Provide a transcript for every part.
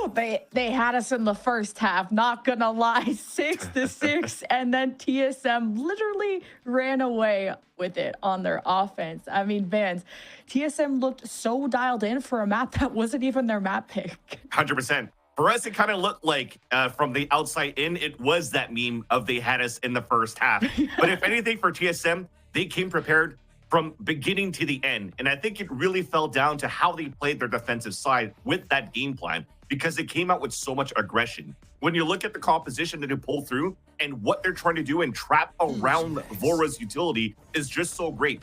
Ooh, they had us in the first half, not gonna lie, 6-6, and then TSM literally ran away with it on their offense. I mean, Vans, TSM looked so dialed in for a map that wasn't even their map pick. 100%. For us, it kind of looked like from the outside in, it was that meme of they had us in the first half. But if anything for TSM, they came prepared from beginning to the end. And I think it really fell down to how they played their defensive side with that game plan, because it came out with so much aggression. When you look at the composition that they pull through and what they're trying to do and trap around Vora's utility is just so great.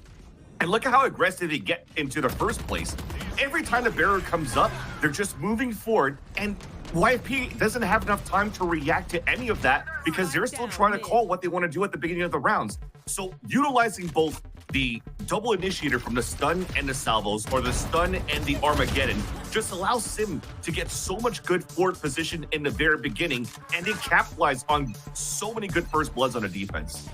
And look at how aggressive they get into the first place. Every time the barrier comes up, they're just moving forward, and YFP doesn't have enough time to react to any of that because they're still trying to call what they want to do at the beginning of the rounds. So utilizing both the double initiator from the stun and the salvos, or the stun and the Armageddon, just allows Sim to get so much good forward position in the very beginning, and they capitalize on so many good first bloods on the defense.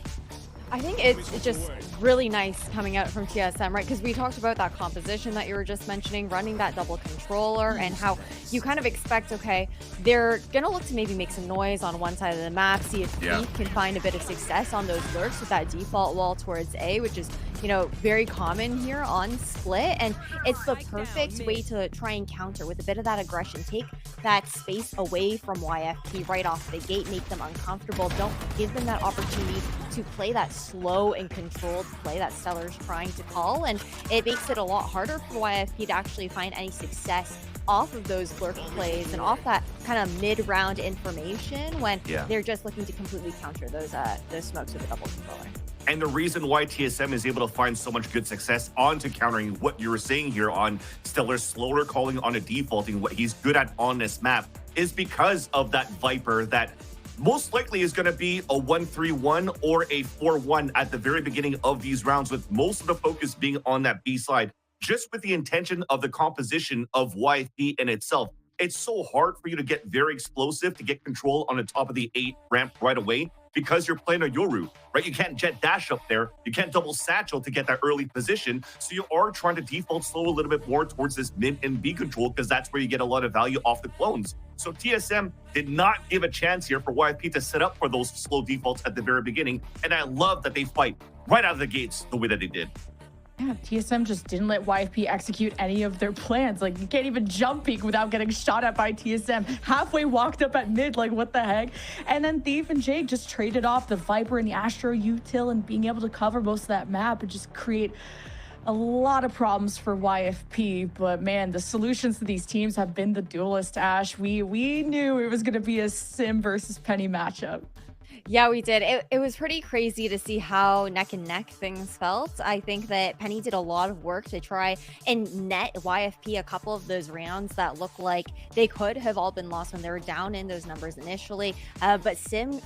I think it's just really nice coming out from TSM, right? Because we talked about that composition that you were just mentioning, running that double controller, and how you kind of expect, okay, they're going to look to maybe make some noise on one side of the map, see if we can find a bit of success on those lurks with that default wall towards A, which is, you know, very common here on Split. And it's the perfect way to try and counter with a bit of that aggression. Take that space away from YFP right off the gate, make them uncomfortable. Don't give them that opportunity to play that slow and controlled play that Stellar's trying to call, and it makes it a lot harder for YFP to actually find any success off of those lurk plays and off that kind of mid-round information when they're just looking to completely counter those smokes with a double controller. And the reason why TSM is able to find so much good success onto countering what you were saying here on Stellar's slower calling on a defaulting, what he's good at on this map, is because of that Viper that most likely is going to be a 1-3-1 or a 4-1 at the very beginning of these rounds, with most of the focus being on that B side, just with the intention of the composition of YFP in itself. It's so hard for you to get very explosive, to get control on the top of the 8 ramp right away, because you're playing a Yoru, right? You can't jet dash up there. You can't double satchel to get that early position. So you are trying to default slow a little bit more towards this mid and B control, because that's where you get a lot of value off the clones. So TSM did not give a chance here for YFP to set up for those slow defaults at the very beginning. And I love that they fight right out of the gates the way that they did. Yeah, TSM just didn't let YFP execute any of their plans. Like, you can't even jump peek without getting shot at by TSM. Halfway walked up at mid, like, what the heck? And then Thief and Jake just traded off the Viper and the Astro util, and being able to cover most of that map and just create a lot of problems for YFP. But man, the solutions to these teams have been the duelist, Ash. We knew it was going to be a Sim versus Penny matchup. Yeah, we did. It was pretty crazy to see how neck and neck things felt. I think that Penny did a lot of work to try and net YFP a couple of those rounds that looked like they could have all been lost when they were down in those numbers initially. But Sim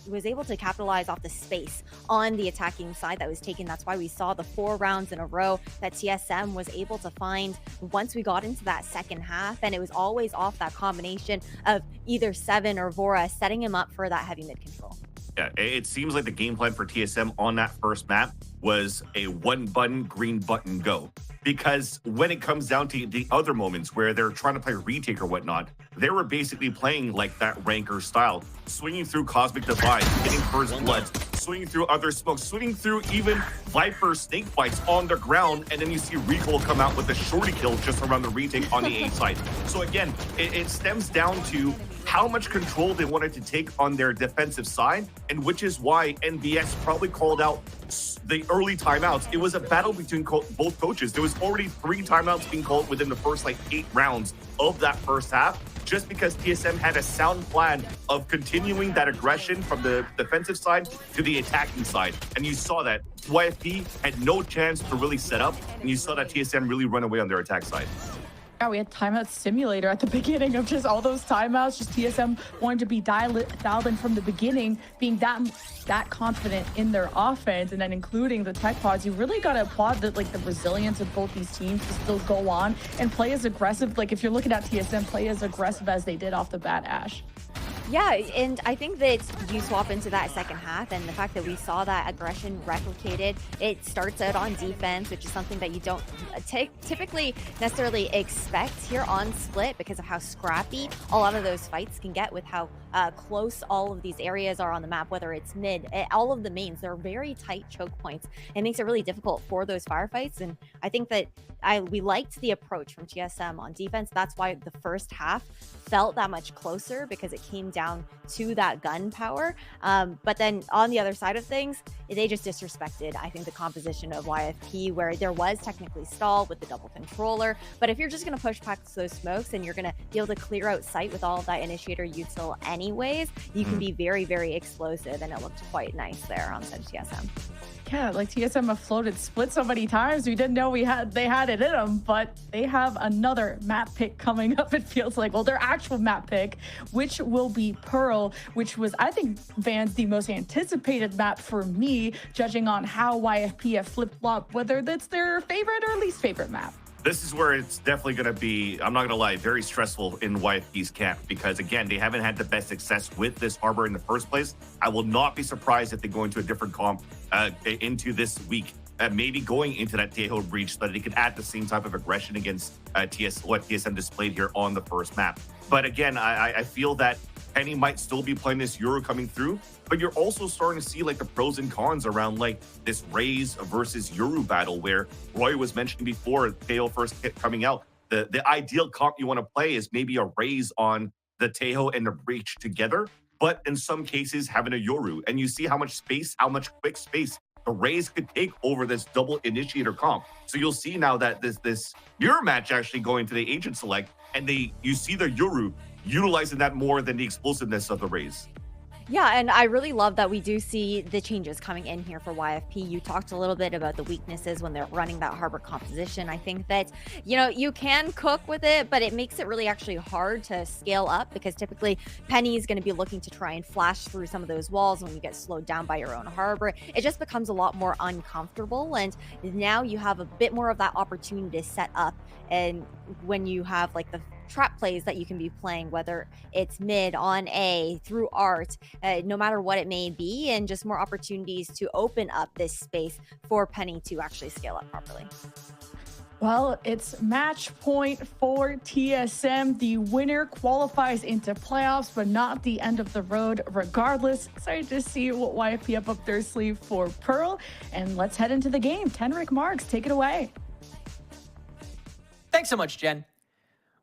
was able to capitalize off the space on the attacking side that was taken. That's why we saw the 4 rounds in a row that TSM was able to find once we got into that second half. And it was always off that combination of either Seven or Vora setting him up for that heavy mid control. Yeah, it seems like the game plan for TSM on that first map was a 1-button, green button, go. Because when it comes down to the other moments where they're trying to play retake or whatnot, they were basically playing like that ranker style, swinging through Cosmic Divide, hitting first blood, swinging through other smokes, swinging through even Viper snake bites on the ground, and then you see Recall come out with a shorty kill just around the retake on the A side. So again, it stems down to how much control they wanted to take on their defensive side, and which is why NBX probably called out the early timeouts. It was a battle between both coaches. There was already 3 timeouts being called within the first 8 rounds of that first half, just because TSM had a sound plan of continuing that aggression from the defensive side to the attacking side. And you saw that YFP had no chance to really set up, and you saw that TSM really run away on their attack side. Yeah, we had timeout simulator at the beginning of just all those timeouts. Just TSM wanted to be dialed in from the beginning, being that confident in their offense, and then including the tech pods. You really got to applaud the resilience of both these teams to still go on and play as aggressive. Like, if you're looking at TSM, play as aggressive as they did off the bat, Ash. Yeah, and I think that you swap into that second half, and the fact that we saw that aggression replicated, it starts out on defense, which is something that you don't typically necessarily expect here on Split because of how scrappy a lot of those fights can get with how close all of these areas are on the map, whether it's mid, all of the mains, they're very tight choke points. It makes it really difficult for those firefights, and I think that we liked the approach from TSM on defense. That's why the first half felt that much closer, because it came down to that gun power. But then on the other side of things, they just disrespected, I think, the composition of YFP, where there was technically stall with the double controller. But if you're just going to push past those smokes and you're going to be able to clear out sight with all of that initiator util anyways, you can be very, very explosive, and it looked quite nice there on side of TSM. Yeah, like TSM have floated Split so many times, we didn't know they had it in them, but they have another map pick coming up, it feels like. Well, their actual map pick, which will be Pearl, which was, I think, Vans, the most anticipated map for me, judging on how YFP have flip-flopped, whether that's their favorite or least favorite map. This is where it's definitely going to be, I'm not going to lie, very stressful in YFP's camp because, again, they haven't had the best success with this harbor in the first place. I will not be surprised if they go into a different comp into this week, maybe going into that Tejo breach so that they could add the same type of aggression against what TSM displayed here on the first map. But again, I feel that Penny might still be playing this Euro coming through, but you're also starting to see like the pros and cons around like this Raze versus Euro battle where Roy was mentioning before Tejo first hit coming out. The ideal comp you want to play is maybe a Raze on the Tejo and the Breach together, but in some cases having a Yoru. And you see how much quick space the Raze could take over this double initiator comp. So you'll see now that this mirror match actually going to the agent select, and you see the Yoru utilizing that more than the explosiveness of the Raze. Yeah, and I really love that we do see the changes coming in here for YFP. You talked a little bit about the weaknesses when they're running that harbor composition. I think that, you know, you can cook with it, but it makes it really actually hard to scale up because typically Penny is going to be looking to try and flash through some of those walls when you get slowed down by your own harbor. It just becomes a lot more uncomfortable, and now you have a bit more of that opportunity to set up, and when you have like the trap plays that you can be playing, whether it's mid, on A, through art, no matter what it may be, and just more opportunities to open up this space for Penny to actually scale up properly. Well, it's match point for TSM. The winner qualifies into playoffs, but not the end of the road regardless. Excited to see what YFP have up their sleeve for Pearl. And let's head into the game. Tenric Marks, take it away. Thanks so much, Jen.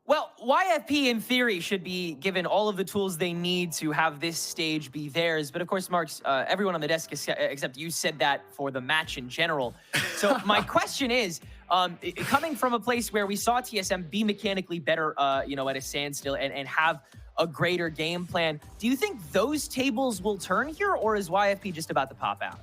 Well, YFP in theory should be given all of the tools they need to have this stage be theirs. But of course, Marks, everyone on the desk except you said that for the match in general. So my question is, coming from a place where we saw TSM be mechanically better, you know, at a standstill and have a greater game plan, do you think those tables will turn here, or is YFP just about to pop out?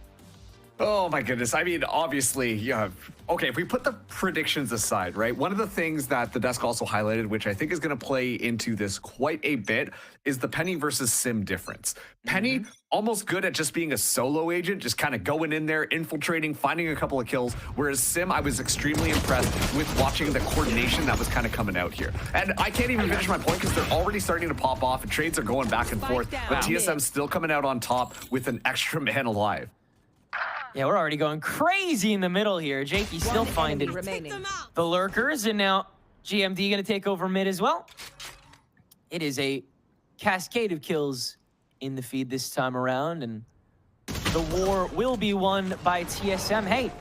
Oh my goodness. I mean, obviously, yeah. Okay, if we put the predictions aside, right? One of the things that the desk also highlighted, which I think is going to play into this quite a bit, is the Penny versus Sim difference. Penny, almost good at just being a solo agent, just kind of going in there, infiltrating, finding a couple of kills. Whereas Sim, I was extremely impressed with watching the coordination that was kind of coming out here. And I can't even finish my point because they're already starting to pop off and trades are going back and forth. But TSM's still coming out on top with an extra man alive. Yeah, we're already going crazy in the middle here. Jakey still finding the lurkers, and now GMD gonna take over mid as well. It is a cascade of kills in the feed this time around, and the war will be won by TSM. Hey,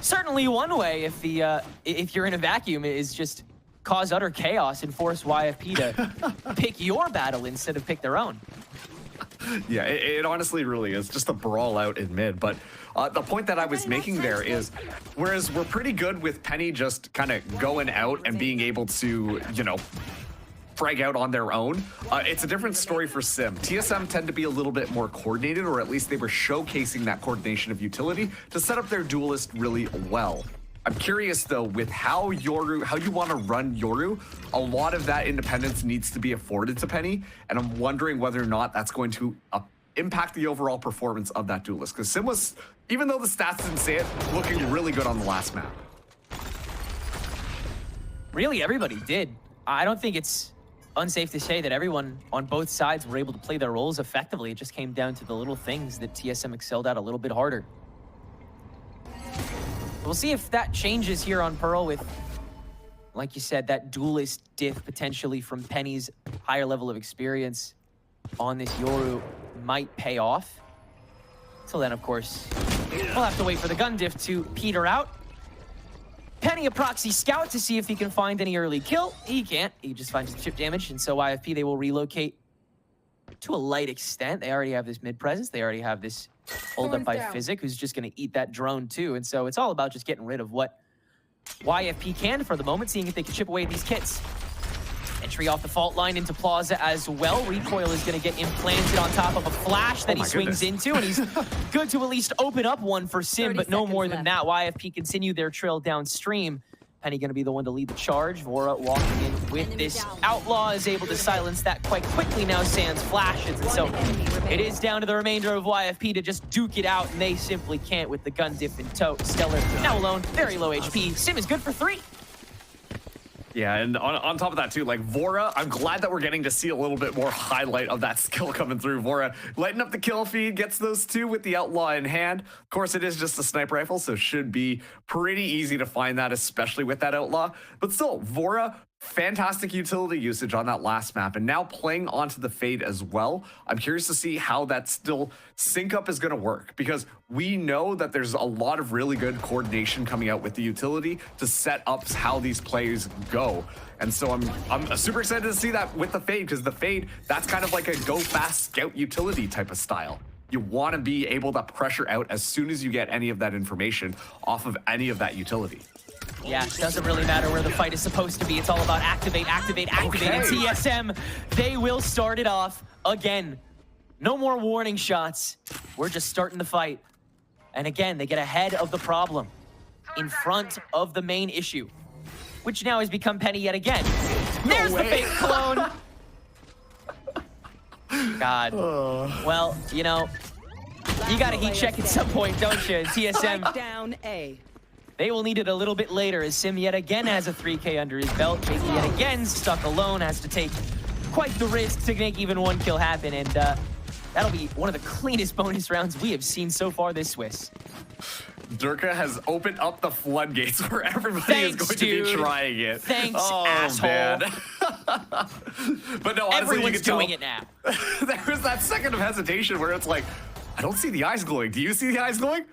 certainly one way if you're in a vacuum is just cause utter chaos and force YFP to pick your battle instead of pick their own. Yeah, it honestly really is just a brawl out in mid. But the point that I was making there is, whereas we're pretty good with Penny just kind of going out and being able to, you know, frag out on their own, it's a different story for Sim. TSM tend to be a little bit more coordinated, or at least they were showcasing that coordination of utility to set up their duelist really well. I'm curious though, with how you want to run Yoru, a lot of that independence needs to be afforded to Penny, and I'm wondering whether or not that's going to impact the overall performance of that duelist. Because Sim was, even though the stats didn't say it, looking really good on the last map. Really, everybody did. I don't think it's unsafe to say that everyone on both sides were able to play their roles effectively. It just came down to the little things that TSM excelled at a little bit harder. We'll see if that changes here on Pearl with, like you said, that duelist diff potentially from Penny's higher level of experience on this Yoru might pay off. Till then, of course, we'll have to wait for the gun diff to peter out. Penny a proxy scout to see if he can find any early kill. He can't. He just finds the chip damage, and so YFP, they will relocate to a light extent. They already have this mid presence. They already have this hold up by Physic, who's just going to eat that drone too. And so it's all about just getting rid of what YFP can for the moment, seeing if they can chip away at these kits. Entry off the fault line into Plaza as well. Recoil is going to get implanted on top of a flash that he swings into, and he's good to at least open up one for Sim, but no more than that. YFP continue their trail downstream. Penny going to be the one to lead the charge. Vora walking in with this. Outlaw is able to silence that quite quickly now. Sans flashes, and so it is down to the remainder of YFP to just duke it out, and they simply can't with the gun diff in tow. Stellar now alone, very low HP. Sim is good for 3. Yeah, and on top of that too, like Vora, I'm glad that we're getting to see a little bit more highlight of that skill coming through. Vora lighting up the kill feed, gets those 2 with the Outlaw in hand. Of course, it is just a sniper rifle, so should be pretty easy to find that, especially with that Outlaw. But still, Vora, fantastic utility usage on that last map, and now playing onto the Fade as well. I'm curious to see how that still sync up is going to work, because we know that there's a lot of really good coordination coming out with the utility to set up how these plays go. And so I'm super excited to see that with the Fade, because the Fade, that's kind of like a go fast scout utility type of style. You want to be able to pressure out as soon as you get any of that information off of any of that utility. Yeah, it doesn't really matter where the fight is supposed to be. It's all about activate, activate, activate. Okay. And TSM, they will start it off again. No more warning shots. We're just starting the fight. And again, they get ahead of the problem in front of the main issue, which now has become Penny yet again. There's the fake clone. God. Well, you know, you got to heat check at some point, don't you? TSM. Down A. They will need it a little bit later as Sim yet again has a 3K under his belt. Jakey yet again stuck alone, has to take quite the risk to make even 1 kill happen. And that'll be one of the cleanest bonus rounds we have seen so far this Swiss. Durka has opened up the floodgates where everybody is going to be trying it. Thanks, asshole. Man. But no, honestly, everyone's you can doing tell, it now. There was that second of hesitation where it's like, I don't see the eyes glowing. Do you see the eyes glowing?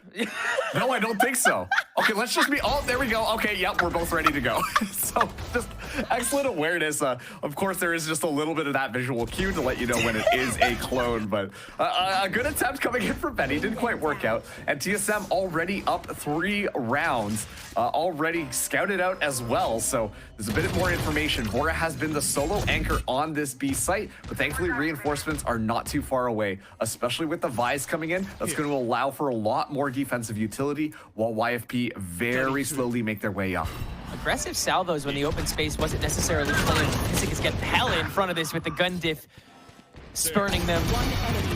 No, I don't think so. Okay, let's just be, oh, there we go. Okay, yep, we're both ready to go. So just excellent awareness. Of course, there is just a little bit of that visual cue to let you know when it is a clone, but a good attempt coming in from Benny. Didn't quite work out. And TSM already up 3 rounds, already scouted out as well. So there's a bit more information. Vora has been the solo anchor on this B site, but thankfully reinforcements are not too far away, especially with the Vise coming in. That's going to allow for a lot more defensive utility while YFP very slowly make their way up. Aggressive salvos when the open space wasn't necessarily playing. Physic is getting hella in front of this with the gun diff spurning them.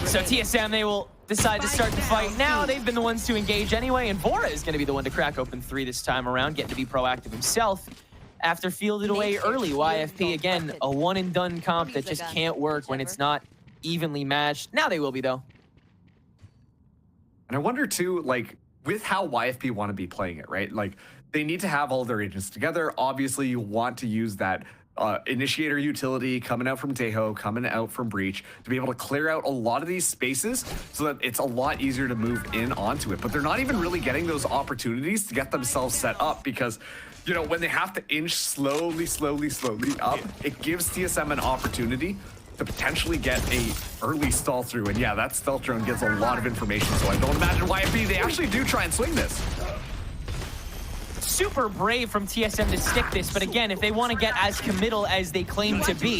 So TSM, they will decide to start the fight now. They've been the ones to engage anyway, and Vora is going to be the one to crack open 3 this time around, getting to be proactive himself after fielded away early. YFP, again, a one and done comp that just can't work when it's not evenly matched. Now they will be, though. And I wonder too, like, with how YFP want to be playing it, right? Like, they need to have all their agents together. Obviously, you want to use that initiator utility coming out from Tejo, coming out from Breach, to be able to clear out a lot of these spaces so that it's a lot easier to move in onto it. But they're not even really getting those opportunities to get themselves set up because, you know, when they have to inch slowly up, it gives TSM an opportunity to potentially get a early stall through. And yeah, that stealth drone gives a lot of information, so I don't imagine YFP, they actually do try and swing this. Super brave from TSM to stick this, but again, if they want to get as committal as they claim to be,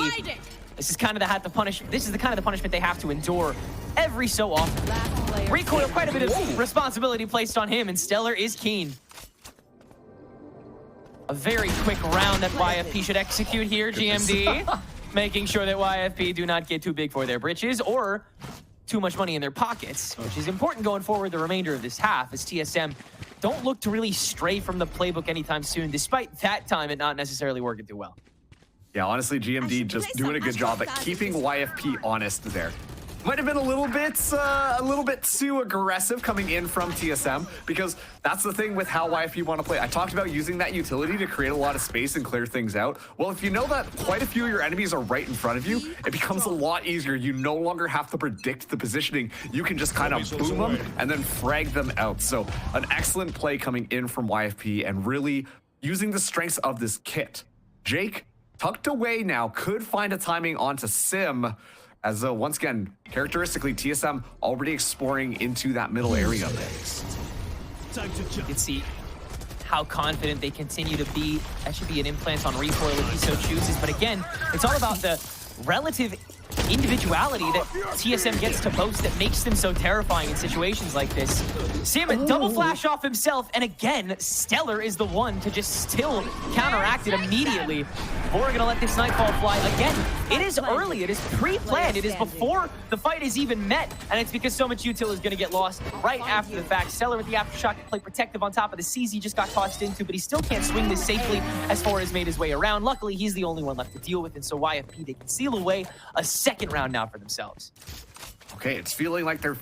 this is kind of the kind of the punishment they have to endure every so often. Recoil, quite a bit of responsibility placed on him, and Stellar is keen. A very quick round that YFP should execute here, GMD. Making sure that YFP do not get too big for their britches or too much money in their pockets, which is important going forward the remainder of this half, as TSM don't look to really stray from the playbook anytime soon, despite that time it not necessarily working too well. Yeah, honestly, GMD just doing a good job at keeping YFP honest there. Might have been a little bit too aggressive coming in from TSM, because that's the thing with how YFP want to play. I talked about using that utility to create a lot of space and clear things out. Well, if you know that quite a few of your enemies are right in front of you, it becomes a lot easier. You no longer have to predict the positioning. You can just kind of boom them and then frag them out. So an excellent play coming in from YFP and really using the strengths of this kit. Jake, tucked away now, could find a timing onto Sim. As once again, characteristically, TSM already exploring into that middle area there. You can see how confident they continue to be. That should be an implant on recoil if he so chooses. But again, it's all about the relative individuality that TSM gets to boast that makes them so terrifying in situations like this. Sim double flash off himself, and again, Stellar is the one to just still counteract it immediately. We're gonna let this Nightfall fly again. It is early, it is pre-planned, it is before the fight is even met, and it's because so much util is gonna get lost right after the fact. Stellar with the aftershock to play protective on top of the CZ just got tossed into, but he still can't swing this safely as far as made his way around. Luckily, he's the only one left to deal with, and so YFP, they can seal away a second round now for themselves. Okay, it's feeling like they're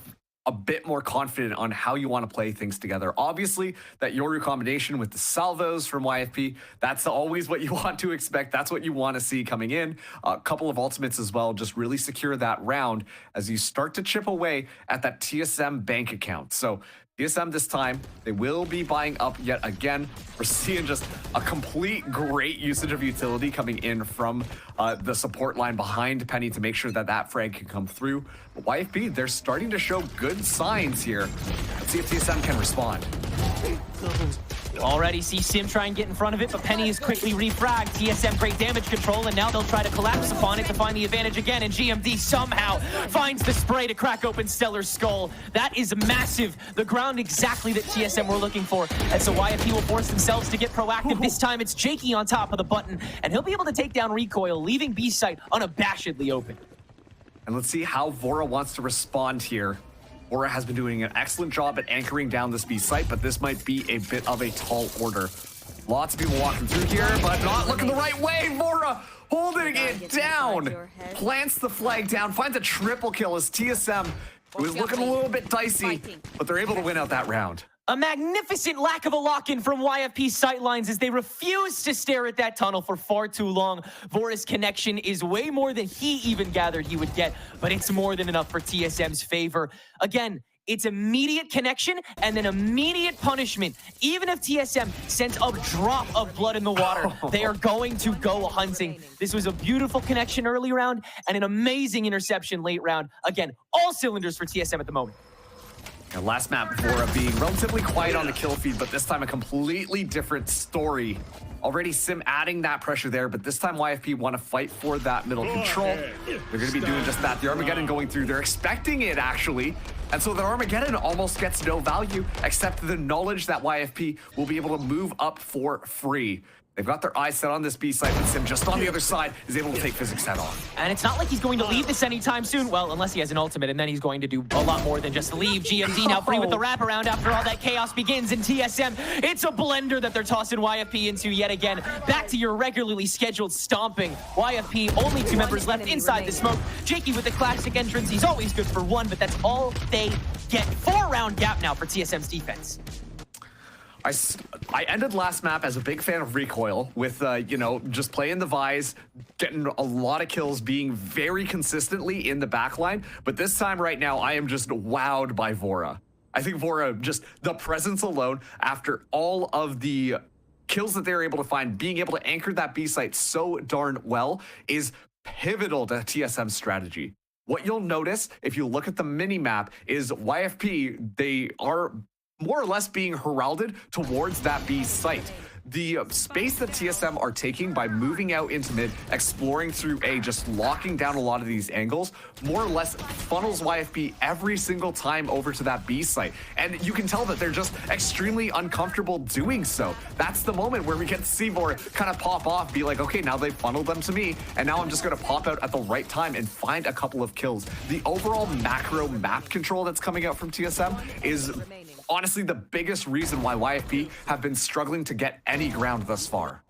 a bit more confident on how you want to play things together. Obviously, that Yoru combination with the salvos from YFP, that's always what you want to expect. That's what you want to see coming in. A couple of ultimates as well, just really secure that round as you start to chip away at that TSM bank account. So TSM this time, they will be buying up yet again. We're seeing just a complete great usage of utility coming in from the support line behind Penny to make sure that that frag can come through. But YFP, they're starting to show good signs here. Let's see if TSM can respond. Already see Sim try and get in front of it, but Penny is quickly refragged. TSM great damage control, and now they'll try to collapse upon it to find the advantage again, and GMD somehow finds the spray to crack open Stellar's skull. That is massive. The ground exactly that TSM were looking for, and so YFP will force themselves to get proactive. This time it's Jakey on top of the button, and he'll be able to take down recoil, leaving B site unabashedly open. And let's see how Vora wants to respond here. Vora has been doing an excellent job at anchoring down this B site, but this might be a bit of a tall order. Lots of people walking through here, but not looking the right way. Vora holding it down. Plants the flag down, finds a triple kill as TSM. It was looking a little bit dicey, but they're able to win out that round. A magnificent lack of a lock-in from YFP's sightlines as they refuse to stare at that tunnel for far too long. Vora's connection is way more than he even gathered he would get, but it's more than enough for TSM's favor. Again, it's immediate connection and then immediate punishment. Even if TSM sends a drop of blood in the water, they are going to go hunting. This was a beautiful connection early round and an amazing interception late round. Again, all cylinders for TSM at the moment. Now, last map, Vora being relatively quiet on the kill feed, but this time a completely different story. Already Sim adding that pressure there, but this time YFP want to fight for that middle control. They're going to be doing just that. The Armageddon going through. They're expecting it, actually. And so the Armageddon almost gets no value, except the knowledge that YFP will be able to move up for free. They've got their eyes set on this B site, but Sim just on the other side is able to take physics head on. And it's not like he's going to leave this anytime soon. Well, unless he has an ultimate, and then he's going to do a lot more than just leave. GMD now free with the wraparound after all that chaos begins in TSM. It's a blender that they're tossing YFP into yet again. Back to your regularly scheduled stomping. YFP, only 2 members left inside the smoke. Jakey with the classic entrance. He's always good for 1, but that's all they get. 4-round gap now for TSM's defense. I ended last map as a big fan of recoil with, you know, just playing the Vise, getting a lot of kills, being very consistently in the backline. But this time right now, I am just wowed by Vora. I think Vora, just the presence alone, after all of the kills that they're able to find, being able to anchor that B site so darn well is pivotal to TSM's strategy. What you'll notice if you look at the mini-map is YFP, they are more or less being heralded towards that B site. The space that TSM are taking by moving out into mid, exploring through A, just locking down a lot of these angles, more or less funnels YFP every single time over to that B site. And you can tell that they're just extremely uncomfortable doing so. That's the moment where we get to see Vora kind of pop off, be like, okay, now they've funneled them to me, and now I'm just gonna pop out at the right time and find a couple of kills. The overall macro map control that's coming out from TSM is honestly the biggest reason why YFP have been struggling to get any ground thus far.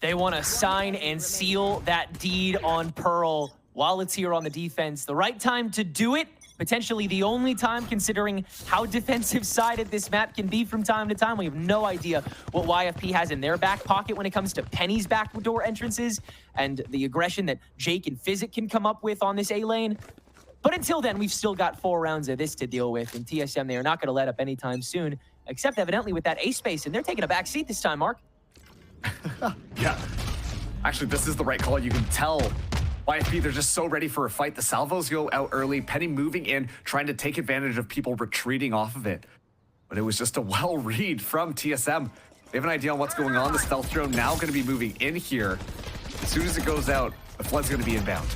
They want to sign and seal that deed on Pearl while it's here on the defense. The right time to do it, potentially the only time, considering how defensive-sided this map can be from time to time. We have no idea what YFP has in their back pocket when it comes to Penny's backdoor entrances and the aggression that Jake and Physic can come up with on this A lane. But until then, we've still got 4 rounds of this to deal with, and TSM, they are not going to let up anytime soon, except evidently with that A space, and they're taking a back seat this time, Mark. Yeah. Actually, this is the right call. You can tell YFP, they're just so ready for a fight. The salvos go out early. Penny moving in, trying to take advantage of people retreating off of it. But it was just a well read from TSM. They have an idea on what's going on. The stealth drone now going to be moving in here. As soon as it goes out, the flood's going to be inbound.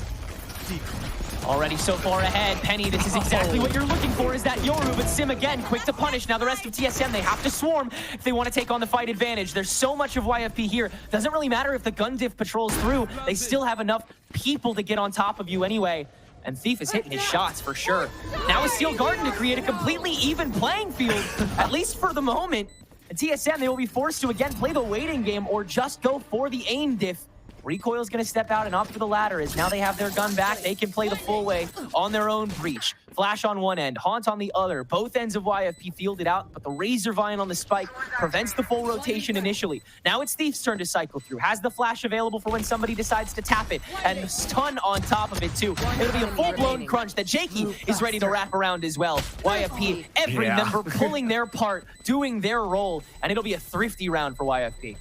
Already so far ahead. Penny, this is exactly what you're looking for, is that Yoru, but Sim again, quick to punish. Now the rest of TSM, they have to swarm if they want to take on the fight advantage. There's so much of YFP here. Doesn't really matter if the gun diff patrols through. They still have enough people to get on top of you anyway. And Thief is hitting his shots for sure. Now a Steel Garden to create a completely even playing field, at least for the moment. And TSM, they will be forced to again play the waiting game or just go for the aim diff. Recoil's going to step out and opt for the ladder as now they have their gun back. They can play the full way on their own breach. Flash on one end, Haunt on the other. Both ends of YFP fielded out, but the Razor Vine on the spike prevents the full rotation initially. Now it's Thief's turn to cycle through. Has the flash available for when somebody decides to tap it. And the stun on top of it too. It'll be a full-blown crunch that Jakey is ready to wrap around as well. YFP, every member pulling their part, doing their role, and it'll be a thrifty round for YFP.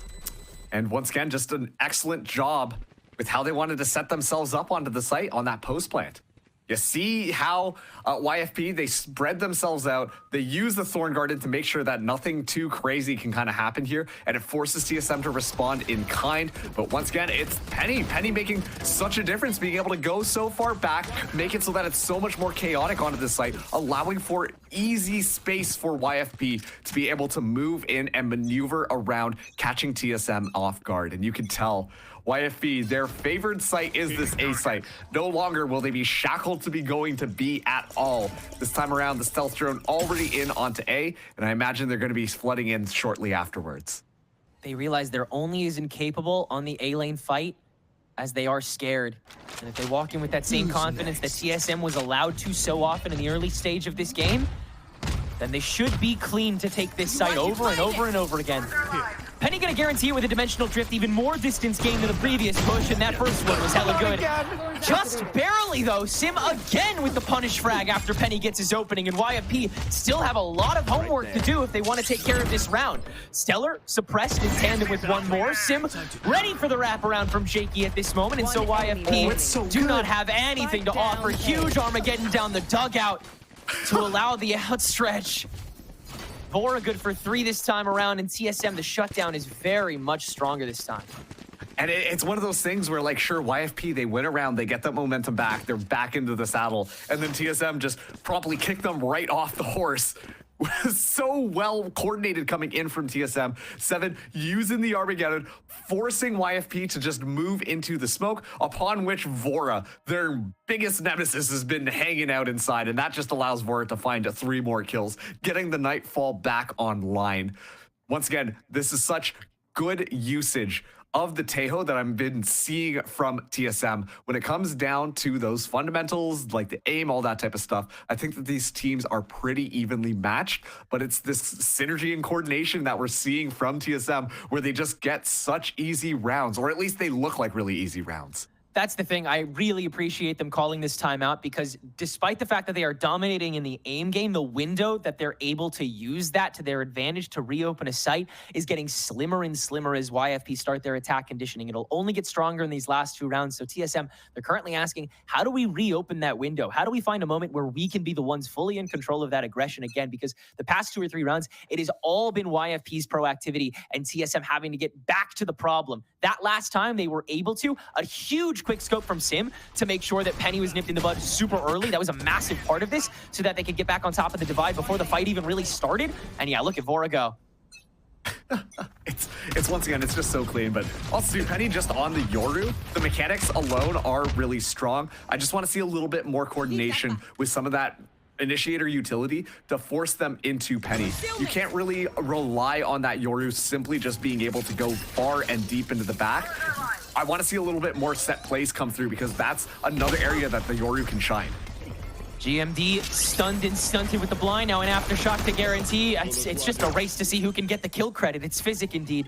And once again, just an excellent job with how they wanted to set themselves up onto the site on that post plant. You see how YFP, they spread themselves out. They use the Thorn Garden to make sure that nothing too crazy can kind of happen here. And it forces TSM to respond in kind. But once again, it's Penny. Penny making such a difference, being able to go so far back, make it so that it's so much more chaotic onto the site, allowing for easy space for YFP to be able to move in and maneuver around, catching TSM off guard. And you can tell YFP, their favored site is this A site. No longer will they be shackled to be going to B at all. This time around, the stealth drone already in onto A, and I imagine they're going to be flooding in shortly afterwards. They realize they're only as incapable on the A lane fight as they are scared. And if they walk in with that same confidence that TSM was allowed to so often in the early stage of this game, then they should be clean to take this site over and over and over again. Penny gonna guarantee it with a dimensional drift, even more distance gained than the previous push, and that first one was hella good. Just barely though, Sim again with the punish frag after Penny gets his opening, and YFP still have a lot of homework to do if they want to take care of this round. Stellar suppressed in tandem with one more. Sim ready for the wraparound from Jakey at this moment, and so YFP do not have anything to offer. Huge Armageddon down the dugout to allow the outstretch. Vora good for 3 this time around, and TSM, the shutdown is very much stronger this time. And it's one of those things where, like, sure, YFP, they win a round, they get that momentum back, they're back into the saddle, and then TSM just promptly kick them right off the horse. So well coordinated coming in from TSM. 7 using the Armageddon, forcing YFP to just move into the smoke, upon which Vora, their biggest nemesis, has been hanging out inside, and that just allows Vora to find 3 more kills, getting the Nightfall back online. Once again, this is such good usage of the Tejo that I've been seeing from TSM. When it comes down to those fundamentals, like the aim, all that type of stuff, I think that these teams are pretty evenly matched, but it's this synergy and coordination that we're seeing from TSM where they just get such easy rounds, or at least they look like really easy rounds. That's the thing. I really appreciate them calling this timeout, because despite the fact that they are dominating in the aim game, the window that they're able to use that to their advantage to reopen a site is getting slimmer and slimmer as YFP start their attack conditioning. It'll only get stronger in these last 2 rounds. So TSM, they're currently asking, how do we reopen that window? How do we find a moment where we can be the ones fully in control of that aggression again? Because the past 2 or 3 rounds, it has all been YFP's proactivity and TSM having to get back to the problem. That last time they were able to, a huge quick scope from Sim to make sure that Penny was nipped in the bud super early. That was a massive part of this, so that they could get back on top of the divide before the fight even really started. And yeah, look at Vora go. It's once again, it's just so clean. But also, Penny just on the Yoru, the mechanics alone are really strong. I just want to see a little bit more coordination with some of that initiator utility to force them into Penny. You can't really rely on that Yoru simply just being able to go far and deep into the back. I want to see a little bit more set plays come through because that's another area that the Yoru can shine. GMD stunned and stunted with the blind. Now an aftershock to guarantee. It's just a race to see who can get the kill credit. It's Physic indeed.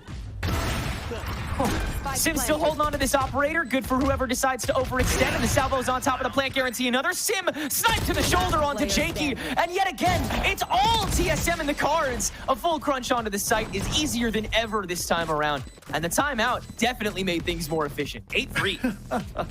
Sim still holding on to this operator. Good for whoever decides to overextend. And the salvo's on top of the plant, guarantee another. Sim sniped to the shoulder onto Jakey. And yet again, it's all TSM in the cards. A full crunch onto the site is easier than ever this time around. And the timeout definitely made things more efficient. 8-3.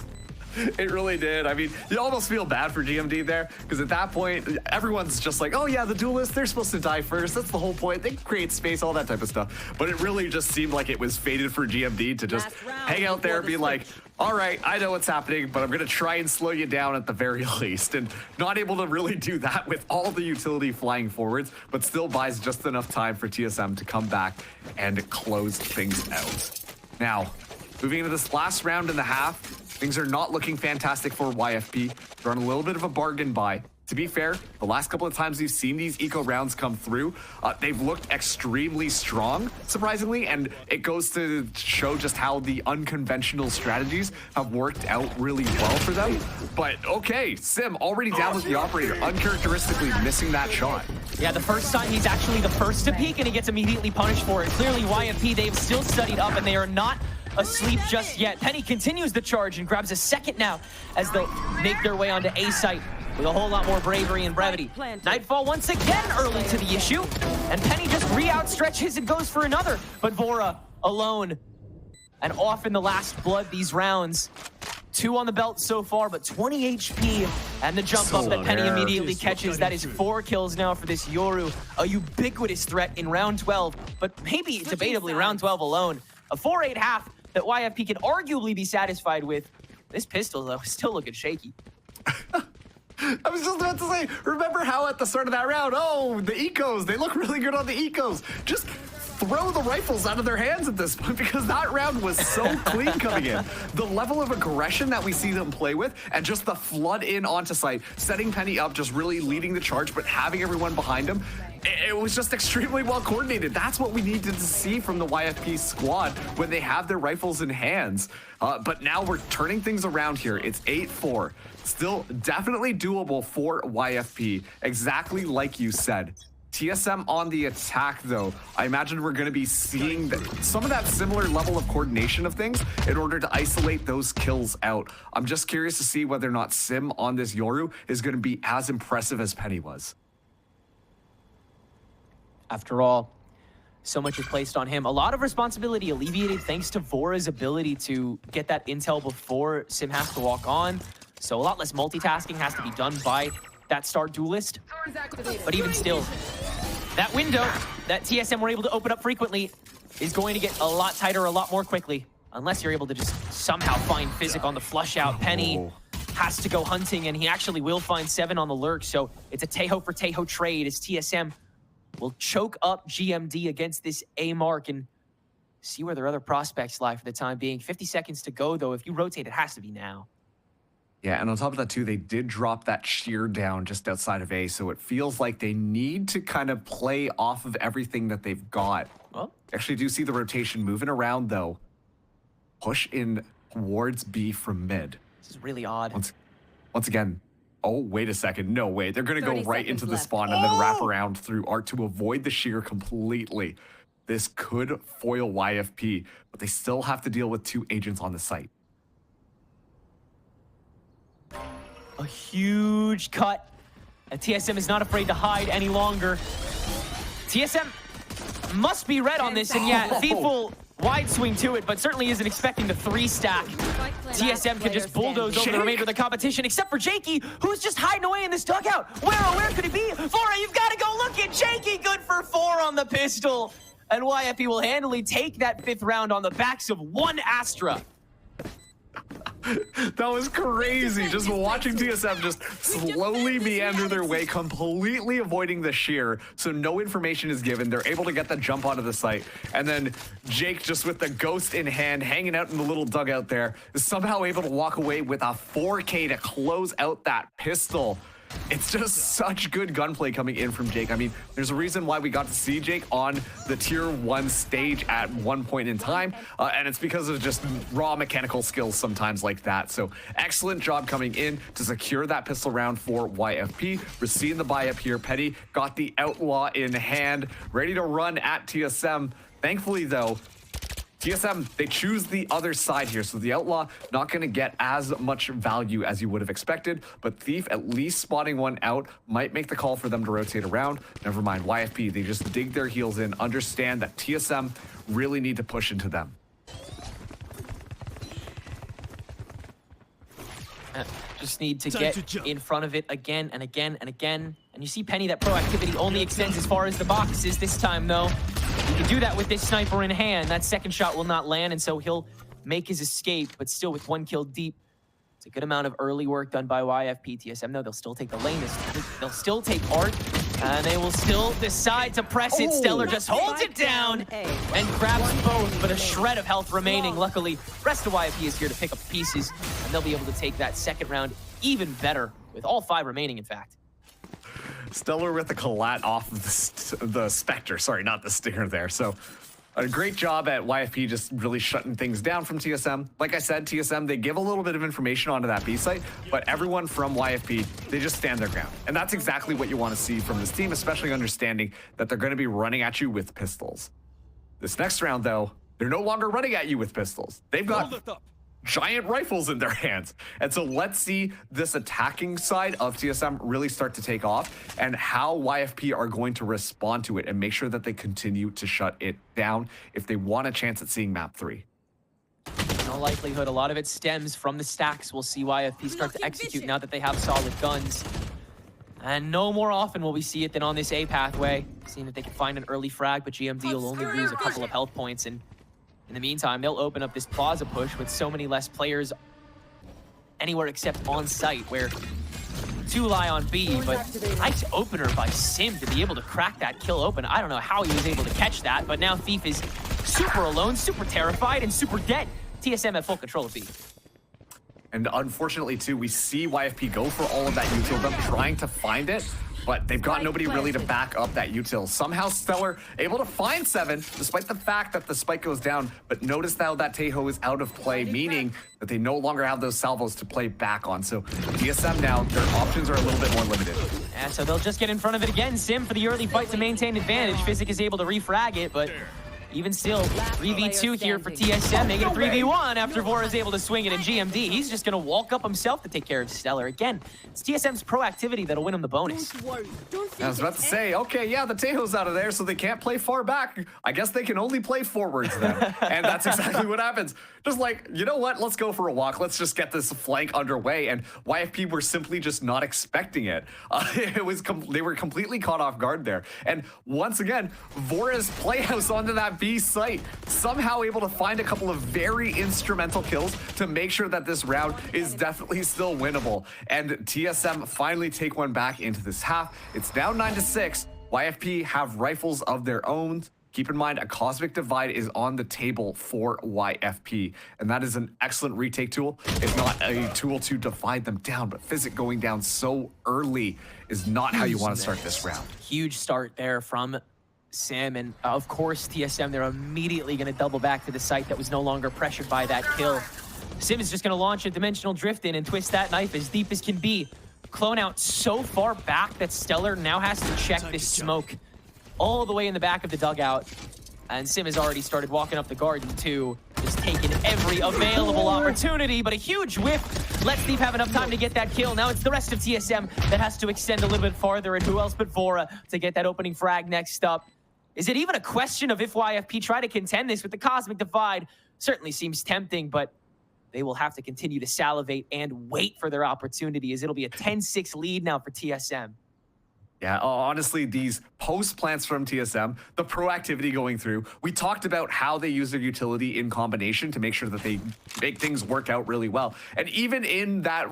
It really did. I mean, you almost feel bad for GMD there because at that point, everyone's just like, oh yeah, the duelists, they're supposed to die first. That's the whole point. They create space, all that type of stuff. But it really just seemed like it was fated for GMD to just hang out there and be like, all right, I know what's happening, but I'm going to try and slow you down at the very least. And not able to really do that with all the utility flying forwards, but still buys just enough time for TSM to come back and close things out. Now, moving into this last round and a half, things are not looking fantastic for YFP. They're on a little bit of a bargain buy. To be fair, the last couple of times we've seen these eco rounds come through, they've looked extremely strong, surprisingly, and it goes to show just how the unconventional strategies have worked out really well for them. But okay, Sim already down with the operator, uncharacteristically missing that shot. Yeah, the first time he's actually the first to peek and he gets immediately punished for it. Clearly YFP, they've still studied up and they are not asleep just yet. Penny continues the charge and grabs a second now as they make their way onto A site with a whole lot more bravery and brevity. Nightfall once again early to the issue, and Penny just re-outstretches and goes for another. But Vora alone and off in the last blood these rounds. 2 on the belt so far, but 20 HP. And the jump up that Penny immediately catches. That is 4 kills now for this Yoru. A ubiquitous threat in round 12, but maybe debatably round 12 alone. A 4-8 half that YFP could arguably be satisfied with. This pistol, though, is still looking shaky. I was just about to say, remember how at the start of that round, oh, the ecos, they look really good on the ecos. Just throw the rifles out of their hands at this point because that round was so clean coming in. The level of aggression that we see them play with and just the flood in onto site, setting Penny up, just really leading the charge, but having everyone behind him, it was just extremely well coordinated. That's what we needed to see from the YFP squad when they have their rifles in hands. But now we're turning things around here. It's 8-4. Still definitely doable for YFP, exactly like you said. TSM on the attack, though. I imagine we're going to be seeing some of that similar level of coordination of things in order to isolate those kills out. I'm just curious to see whether or not Sim on this Yoru is going to be as impressive as Penny was. After all, so much is placed on him. A lot of responsibility alleviated thanks to Vora's ability to get that intel before Sim has to walk on. So a lot less multitasking has to be done by that star duelist. But even still, that window that TSM were able to open up frequently is going to get a lot tighter a lot more quickly. Unless you're able to just somehow find Physic on the flush out. Penny has to go hunting, and he actually will find 7 on the lurk. So it's a Tejo for Tejo trade as TSM will choke up GMD against this A mark and see where their other prospects lie for the time being. 50 seconds to go, though. If you rotate, it has to be now. Yeah, and on top of that, too, they did drop that shear down just outside of A, so it feels like they need to kind of play off of everything that they've got. Well, actually do see the rotation moving around, though. Push in towards B from mid. This is really odd. Once again, oh, wait a second. No way. They're going to go right into the spawn and then wrap around through Art to avoid the shear completely. This could foil YFP, but they still have to deal with 2 agents on the site. A huge cut. And TSM is not afraid to hide any longer. TSM must be red on this, and yeah, Thief will wide swing to it, but certainly isn't expecting the 3-stack. TSM can just bulldoze over the remainder of the competition, except for Jakey, who's just hiding away in this dugout. Where could it be? Vora, you've got to go look at Jakey. Good for 4 on the pistol. And YFP will handily take that 5th round on the backs of 1 Astra. That was crazy. Just watching TSM just slowly meander their way, completely avoiding the shear, so no information is given. They're able to get the jump onto the site. And then Jake, just with the ghost in hand, hanging out in the little dugout there, is somehow able to walk away with a 4K to close out that pistol. It's just such good gunplay coming in from Jake. I mean, there's a reason why we got to see Jake on the tier 1 stage at one point in time, and it's because of just raw mechanical skills sometimes like that. So excellent job coming in to secure that pistol round for YFP. We're seeing the buy up here. Petty got the Outlaw in hand, ready to run at TSM. Thankfully, though, TSM, they choose the other side here, so the Outlaw not going to get as much value as you would have expected, but Thief at least spotting one out might make the call for them to rotate around. Never mind, YFP, they just dig their heels in, understand that TSM really need to push into them. Just need to get in front of it again and again and again. And you see, Penny, that proactivity only extends as far as the boxes this time, though. He can do that with this sniper in hand. That second shot will not land, and so he'll make his escape, but still with 1 kill deep. It's a good amount of early work done by YFP. TSM, though, they'll still take the lane. They'll still take Art, and they will still decide to press it. Stellar just holds it down and grabs both, but a shred of health remaining. Luckily, rest of YFP is here to pick up pieces, and they'll be able to take that second round even better, with all 5 remaining, in fact. Stellar with the collat off of the Spectre. Sorry, not the Stinger there. So a great job at YFP just really shutting things down from TSM. Like I said, TSM, they give a little bit of information onto that B site, but everyone from YFP, they just stand their ground. And that's exactly what you want to see from this team, especially understanding that they're going to be running at you with pistols. This next round, though, they're no longer running at you with pistols. They've got giant rifles in their hands. And so let's see this attacking side of TSM really start to take off and how YFP are going to respond to it and make sure that they continue to shut it down if they want a chance at seeing map 3. No likelihood. A lot of it stems from the stacks. We'll see YFP start to execute now that they have solid guns. And no more often will we see it than on this A pathway. Seeing that they can find an early frag, but GMD will only lose a couple of health points. And in the meantime, they'll open up this plaza push with so many less players anywhere except on site, where 2 lie on B, but nice opener by Sim to be able to crack that kill open. I don't know how he was able to catch that, but now Thief is super alone, super terrified, and super dead. TSM at full control of B. And unfortunately, too, we see YFP go for all of that util, them trying to find it, but they've got nobody really to back up that util. Somehow Stellar able to find 7, despite the fact that the spike goes down, but notice now that Tejo is out of play, meaning that they no longer have those salvos to play back on. So TSM now, their options are a little bit more limited. And so they'll just get in front of it again. Sim for the early fight to maintain advantage. Physic is able to refrag it, but even still, 3v2 here for TSM, making it 3v1 after Vora is able to swing it in GMD. He's just going to walk up himself to take care of Stellar. Again, it's TSM's proactivity that'll win him the bonus. I was about to say, okay, yeah, the Tejo's out of there, so they can't play far back. I guess they can only play forwards then. And that's exactly what happens. Just like, you know what? Let's go for a walk. Let's just get this flank underway. And YFP were simply just not expecting it. They were completely caught off guard there. And once again, Vora's playhouse onto that B site, somehow able to find a couple of very instrumental kills to make sure that this round is definitely still winnable. And TSM finally take one back into this half. It's now 9-6. YFP have rifles of their own. Keep in mind, a Cosmic Divide is on the table for YFP, and that is an excellent retake tool. It's not a tool to divide them down, but Physic going down so early is not how you want to start this round. Huge start there from Sim, and of course TSM, they're immediately going to double back to the site that was no longer pressured by that kill. Sim is just going to launch a Dimensional Drift in and twist that knife as deep as can be. Clone out so far back that Stellar now has to check this smoke all the way in the back of the dugout. And Sim has already started walking up the garden too, just taking every available opportunity, but a huge whiff lets Thief have enough time to get that kill. Now it's the rest of TSM that has to extend a little bit farther, and who else but Vora to get that opening frag next up. Is it even a question of if YFP try to contend this with the Cosmic Divide? Certainly seems tempting, but they will have to continue to salivate and wait for their opportunity, as it'll be a 10-6 lead now for TSM. Yeah, honestly, these post plants from TSM, the proactivity going through, we talked about how they use their utility in combination to make sure that they make things work out really well. And even in that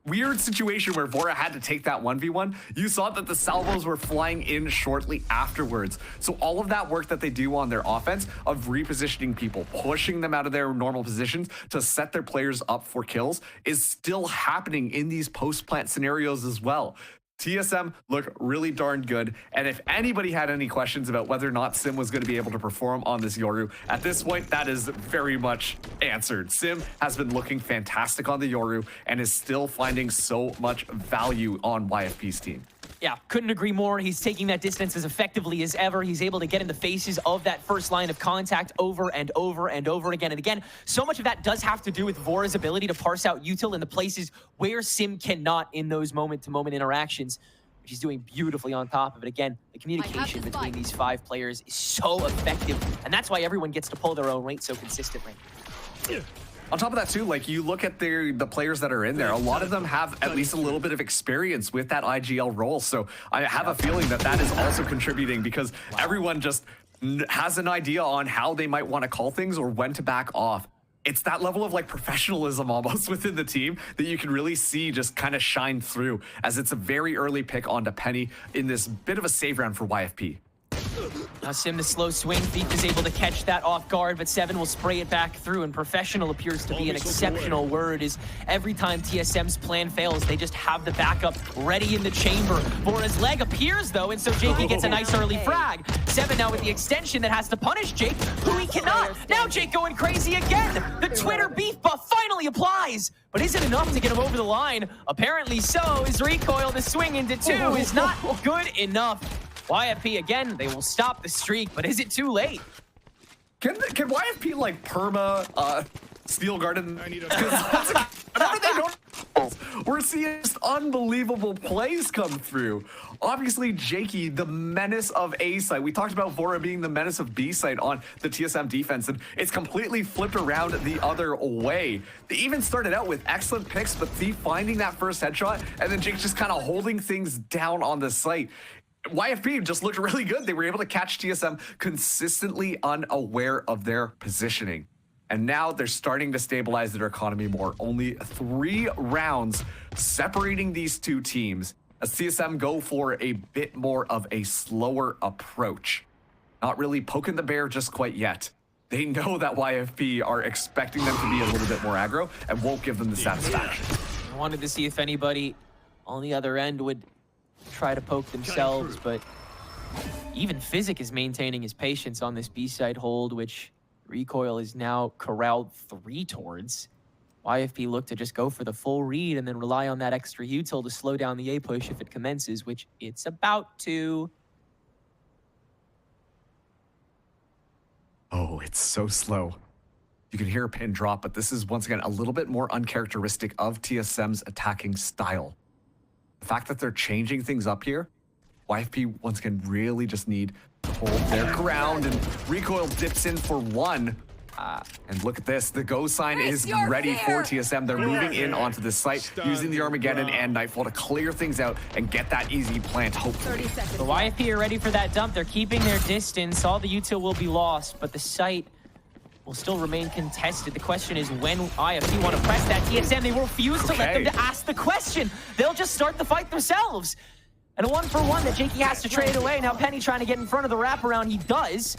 weird situation where Vora had to take that 1v1, you saw that the salvos were flying in shortly afterwards. So all of that work that they do on their offense of repositioning people, pushing them out of their normal positions to set their players up for kills is still happening in these post-plant scenarios as well. TSM look really darn good, and if anybody had any questions about whether or not Sim was going to be able to perform on this Yoru, at this point, that is very much answered. Sim has been looking fantastic on the Yoru and is still finding so much value on YFP's team. Yeah, couldn't agree more. He's taking that distance as effectively as ever. He's able to get in the faces of that first line of contact over and over and over again and again. So much of that does have to do with Vora's ability to parse out util in the places where Sim cannot in those moment-to-moment interactions. She's doing beautifully on top of it. Again, the communication between these 5 players is so effective, and that's why everyone gets to pull their own weight so consistently. On top of that, too, like you look at the players that are in there, a lot of them have at least a little bit of experience with that IGL role. So I have a feeling that that is also contributing because everyone just has an idea on how they might want to call things or when to back off. It's that level of like professionalism almost within the team that you can really see just kind of shine through, as it's a very early pick onto Penny in this bit of a save round for YFP. Now Sim, the slow swing, Thief is able to catch that off guard, but Seven will spray it back through, and professional appears to be an exceptional word, as every time TSM's plan fails, they just have the backup ready in the chamber. Vora's leg appears, though, and so Jakey gets a nice early frag. Seven now with the extension that has to punish Jake, who he cannot. Now Jake going crazy again. The Twitter beef buff finally applies, but is it enough to get him over the line? Apparently so. His recoil to swing into 2 is not good enough. YFP, again, they will stop the streak, but is it too late? Can YFP, like, perma Steel Garden? Whenever they don't, we're seeing just unbelievable plays come through. Obviously, Jakey, the menace of A side. We talked about Vora being the menace of B side on the TSM defense, and it's completely flipped around the other way. They even started out with excellent picks, but Thief finding that first headshot, and then Jake just kind of holding things down on the site. YFP just looked really good. They were able to catch TSM consistently unaware of their positioning. And now they're starting to stabilize their economy more. Only 3 rounds separating these 2 teams as TSM go for a bit more of a slower approach. Not really poking the bear just quite yet. They know that YFP are expecting them to be a little bit more aggro and won't give them the satisfaction. I wanted to see if anybody on the other end would try to poke themselves, but even Physic is maintaining his patience on this B-side hold, which Recoil is now corralled 3 towards. YFP look to just go for the full read and then rely on that extra util to slow down the A push if it commences, which it's about to. Oh, it's so slow. You can hear a pin drop, but this is once again a little bit more uncharacteristic of TSM's attacking style. The fact that they're changing things up here, YFP once again really just need to hold their ground, and Recoil dips in for 1. And look at this, the go sign is ready for TSM. They're moving in onto this site, using the Armageddon and Nightfall to clear things out and get that easy plant, hopefully. The YFP are ready for that dump. They're keeping their distance. All the util will be lost, but the site will still remain contested. The question is when YFP want to press that TSM, they refuse to let them to ask the question. They'll just start the fight themselves. And a 1-for-1 that Jakey has to trade away. Now Penny trying to get in front of the wraparound. He does.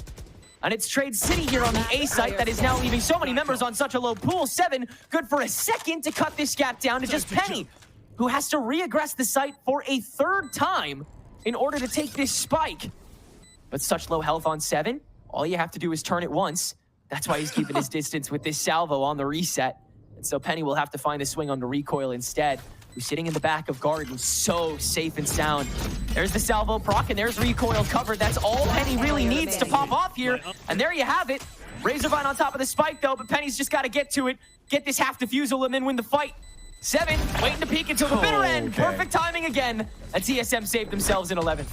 And it's Trade City here on the A site that is now leaving so many members on such a low pool. 7 good for a second to cut this gap down to just Penny, who has to re-aggress the site for a 3rd time in order to take this spike. But such low health on 7, all you have to do is turn it once. That's why he's keeping his distance with this salvo on the reset. And so Penny will have to find a swing on the Recoil instead, who's sitting in the back of Garden, so safe and sound. There's the salvo proc, and there's Recoil covered. That's all Penny really needs to pop off here. And there you have it. Razorvine on top of the spike, though, but Penny's just got to get to it, get this half defusal, and then win the fight. 7, waiting to peek until the bitter end. Perfect timing again. And TSM saved themselves in 11th.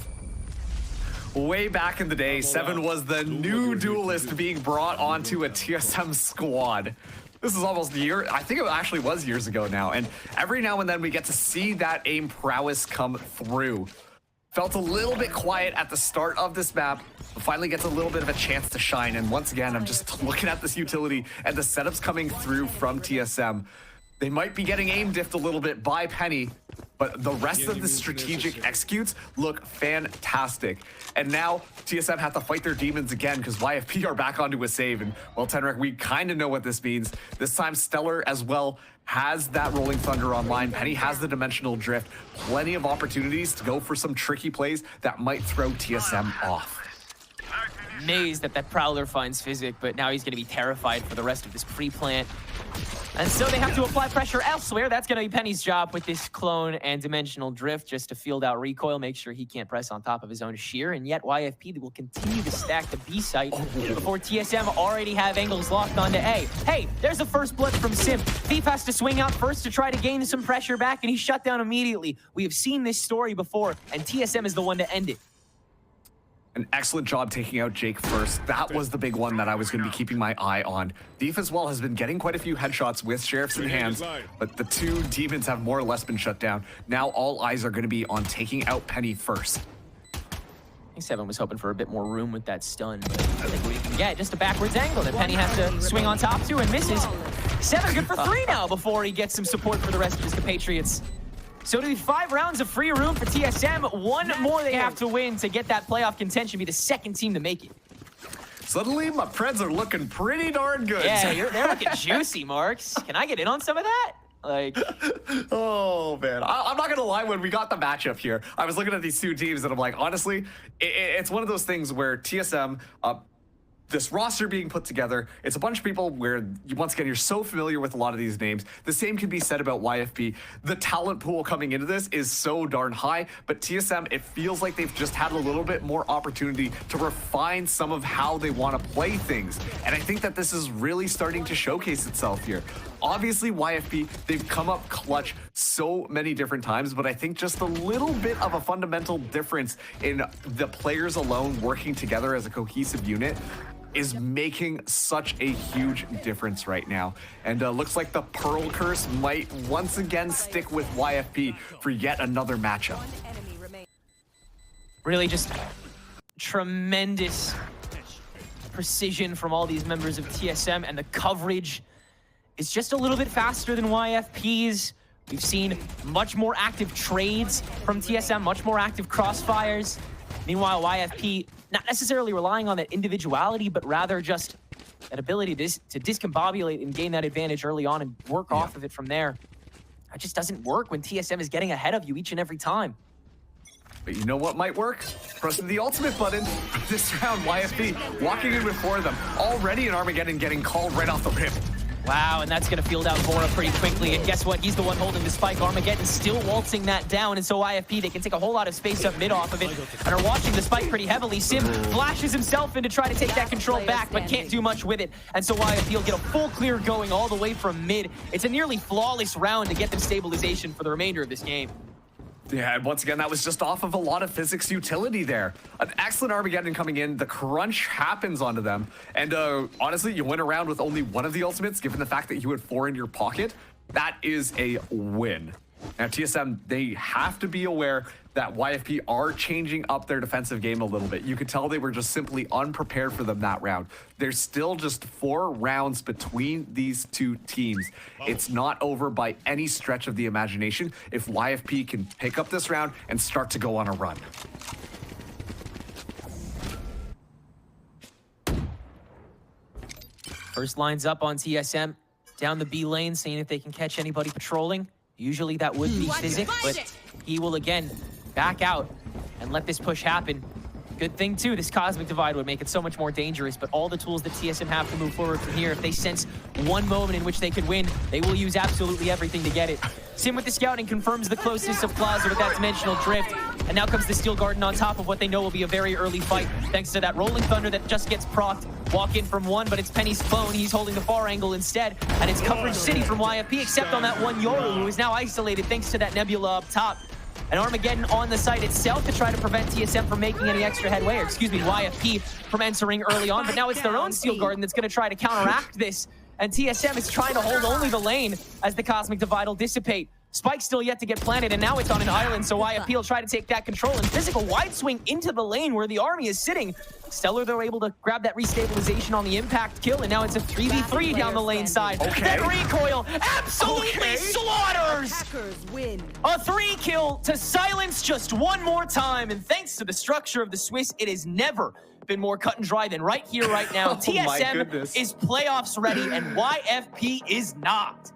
Way back in the day, 7 was the new duelist being brought onto a TSM squad. This is almost a year, I think it actually was years ago now, and every now and then we get to see that aim prowess come through. Felt a little bit quiet at the start of this map, but finally gets a little bit of a chance to shine, and once again, I'm just looking at this utility and the setups coming through from TSM. They might be getting aim diffed a little bit by Penny, but the rest of the strategic executes look fantastic. And now TSM have to fight their demons again because YFP are back onto a save. And well, Tenrek, we kind of know what this means. This time Stellar as well has that Rolling Thunder online. Penny has the Dimensional Drift. Plenty of opportunities to go for some tricky plays that might throw TSM off. Amazed that that Prowler finds Physic, but now he's going to be terrified for the rest of this pre-plant. And so they have to apply pressure elsewhere. That's going to be Penny's job with this clone and Dimensional Drift, just to field out recoil, make sure he can't press on top of his own shear. And yet YFP will continue to stack the B site before TSM already have angles locked onto A. Hey, there's a first blood from Sim. Thief has to swing out first to try to gain some pressure back, and he's shut down immediately. We have seen this story before, and TSM is the one to end it. An excellent job taking out Jake first. That was the big one that I was going to be keeping my eye on. Thief as well has been getting quite a few headshots with Sheriffs in hands, but the two demons have more or less been shut down. Now all eyes are going to be on taking out Penny first. I think Seven was hoping for a bit more room with that stun, but I think we can get just a backwards angle that Penny has to swing on top to and misses. Seven good for 3 now before he gets some support for the rest of his compatriots. So it'll be 5 rounds of free room for TSM. 1 more they have to win to get that playoff contention, be the second team to make it. Suddenly, my Preds are looking pretty darn good. Yeah, they're looking juicy, Marks. Can I get in on some of that? Like, oh man, I'm not gonna lie. When we got the matchup here, I was looking at these two teams and I'm like, honestly, it's one of those things where TSM, this roster being put together, it's a bunch of people where, once again, you're so familiar with a lot of these names. The same can be said about YFP. The talent pool coming into this is so darn high, but TSM, it feels like they've just had a little bit more opportunity to refine some of how they want to play things. And I think that this is really starting to showcase itself here. Obviously, YFP, they've come up clutch so many different times, but I think just a little bit of a fundamental difference in the players alone working together as a cohesive unit is making such a huge difference right now. And looks like the Pearl Curse might once again stick with YFP for yet another matchup. really just tremendous precision from all these members of TSM, and the coverage is just a little bit faster than YFP's. We've seen much more active trades from TSM, much more active crossfires. Meanwhile, YFP not necessarily relying on that individuality, but rather just that ability to discombobulate and gain that advantage early on and work off of it from there. That just doesn't work when TSM is getting ahead of you each and every time. But you know what might work? Pressing the ultimate button. This round, YFP walking in with 4 of them. Already an Armageddon getting called right off the rip. Wow, and that's going to field out Vora pretty quickly. And guess what? He's the one holding the spike. Armageddon still waltzing that down. And so YFP, they can take a whole lot of space up mid off of it and are watching the spike pretty heavily. Sim flashes himself in to try to take that control back, but can't do much with it. And so YFP will get a full clear going all the way from mid. It's a nearly flawless round to get them stabilization for the remainder of this game. Yeah, and once again, that was just off of a lot of physics utility there. An excellent Armageddon coming in. The crunch happens onto them. And honestly, you went around with only one of the ultimates, given the fact that you had 4 in your pocket. That is a win. Now, TSM, they have to be aware that YFP are changing up their defensive game a little bit. You could tell they were just simply unprepared for them that round. There's still just 4 rounds between these two teams. It's not over by any stretch of the imagination if YFP can pick up this round and start to go on a run. First lines up on TSM, down the B lane, seeing if they can catch anybody patrolling. Usually that would be Physic, but he will again back out and let this push happen. Good thing too, this Cosmic Divide would make it so much more dangerous, but all the tools that TSM have to move forward from here, if they sense one moment in which they could win, they will use absolutely everything to get it. Sim with the scouting confirms the closeness of Plaza with that Dimensional Drift, and now comes the Steel Garden on top of what they know will be a very early fight, thanks to that Rolling Thunder that just gets procced. Walk in from one, but it's Penny's clone. He's holding the far angle instead, and it's Coverage City from YFP, except on that one Yoru, who is now isolated thanks to that Nebula up top. And Armageddon on the site itself to try to prevent TSM from making any extra headway, or excuse me, YFP from entering early on, but now it's their own Steel Garden that's going to try to counteract this, and TSM is trying to hold only the lane as the Cosmic Divide will dissipate. Spike's still yet to get planted, and now it's on an island, so YFP will try to take that control, and Physical wide swing into the lane where the army is sitting. Stellar, they're able to grab that restabilization on the impact kill, and now it's a 3v3 down the lane side. Okay. That recoil absolutely slaughters! A 3 kill to silence just one more time, and thanks to the structure of the Swiss, it has never been more cut and dry than right here, right now. Oh TSM is playoffs ready, and YFP is not.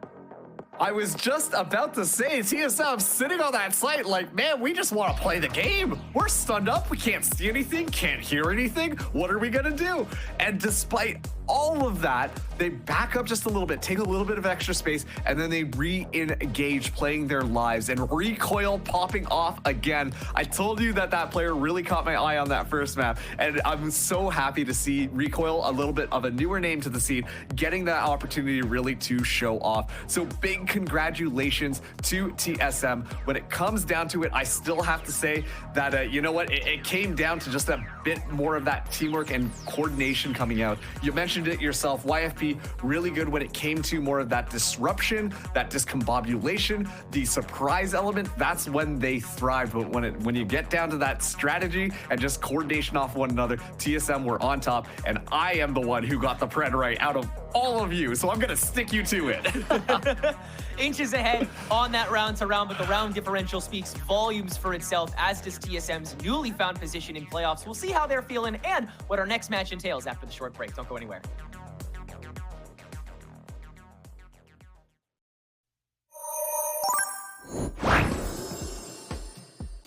I was just about to say, TSM sitting on that site like, man, we just want to play the game. We're stunned up. We can't see anything, can't hear anything. What are we going to do? And despite all of that, they back up just a little bit, take a little bit of extra space, and then they re-engage playing their lives, and recoil popping off again. I told you that that player really caught my eye on that first map, and I'm so happy to see recoil, a little bit of a newer name to the scene, getting that opportunity really to show off. So big congratulations to TSM. When it comes down to it, I still have to say that, you know what, it came down to just a bit more of that teamwork and coordination coming out. You mentioned it yourself, YFP really good when it came to more of that disruption, that discombobulation, the surprise element. That's when they thrived. But when you get down to that strategy and just coordination off one another, TSM were on top, and I am the one who got the pred right out of all of you, so I'm gonna stick you to it. Inches ahead on that round to round, but the round differential speaks volumes for itself, as does TSM's newly found position in playoffs. We'll see how they're feeling and what our next match entails after the short break. Don't go anywhere.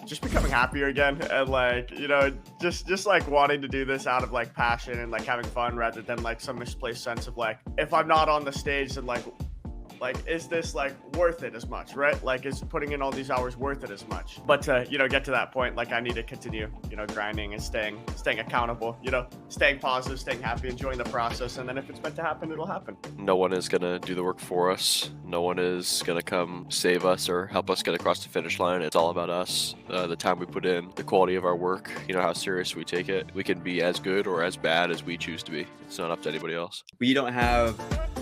Just becoming happier again, and like, you know, just like wanting to do this out of like passion and like having fun rather than like some misplaced sense of like, if I'm not on the stage, then like is this like worth it as much, right? Like, is putting in all these hours worth it as much? But to, you know, get to that point, like I need to continue, you know, grinding and staying accountable, you know, staying positive, staying happy, enjoying the process. And then if it's meant to happen, it'll happen. No one is going to do the work for us. No one is going to come save us or help us get across the finish line. It's all about us, the time we put in, the quality of our work, you know, how serious we take it. We can be as good or as bad as we choose to be. It's not up to anybody else. We don't have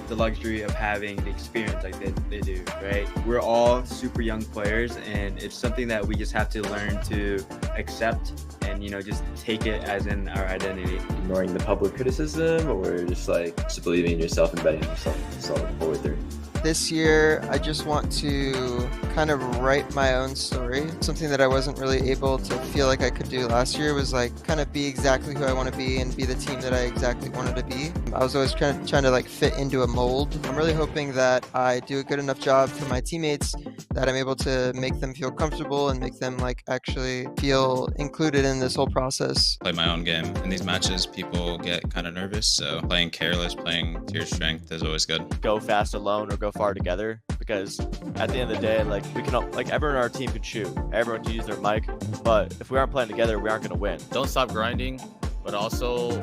the luxury of having the experience like they do, right? We're all super young players, and it's something that we just have to learn to accept and, you know, just take it as in our identity. Ignoring the public criticism, or just believing in yourself and betting on yourself forward through. This year, I just want to kind of write my own story. Something that I wasn't really able to feel like I could do last year was like kind of be exactly who I want to be and be the team that I exactly wanted to be. I was always trying to like fit into a mold. I'm really hoping that I do a good enough job for my teammates that I'm able to make them feel comfortable and make them like actually feel included in this whole process. Play my own game. In these matches, people get kind of nervous, so playing careless, playing to your strength is always good. Go fast alone or go far together, because at the end of the day, like we can, like everyone on our team can shoot, everyone can use their mic, but if we aren't playing together, we aren't going to win. Don't stop grinding, but also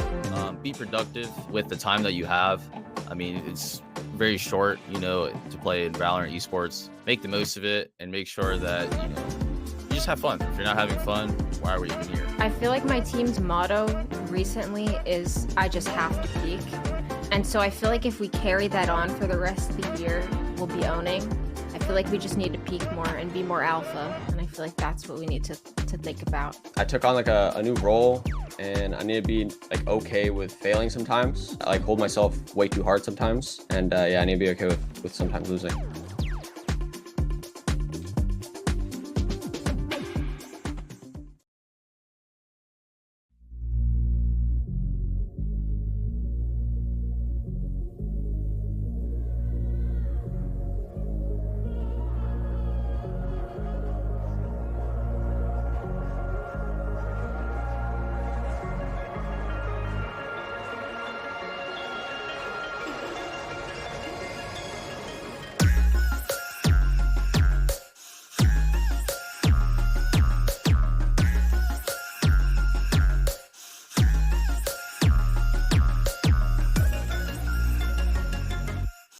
be productive with the time that you have. I mean, it's very short, you know, to play in Valorant Esports. Make the most of it and make sure that, you know, you just have fun. If you're not having fun, why are we even here? I feel like my team's motto recently is I just have to peak. And so I feel like if we carry that on for the rest of the year, we'll be owning. I feel like we just need to peak more and be more alpha. And I feel like that's what we need to think about. I took on like a new role, and I need to be like okay with failing sometimes. I like hold myself way too hard sometimes. And yeah, I need to be okay with sometimes losing.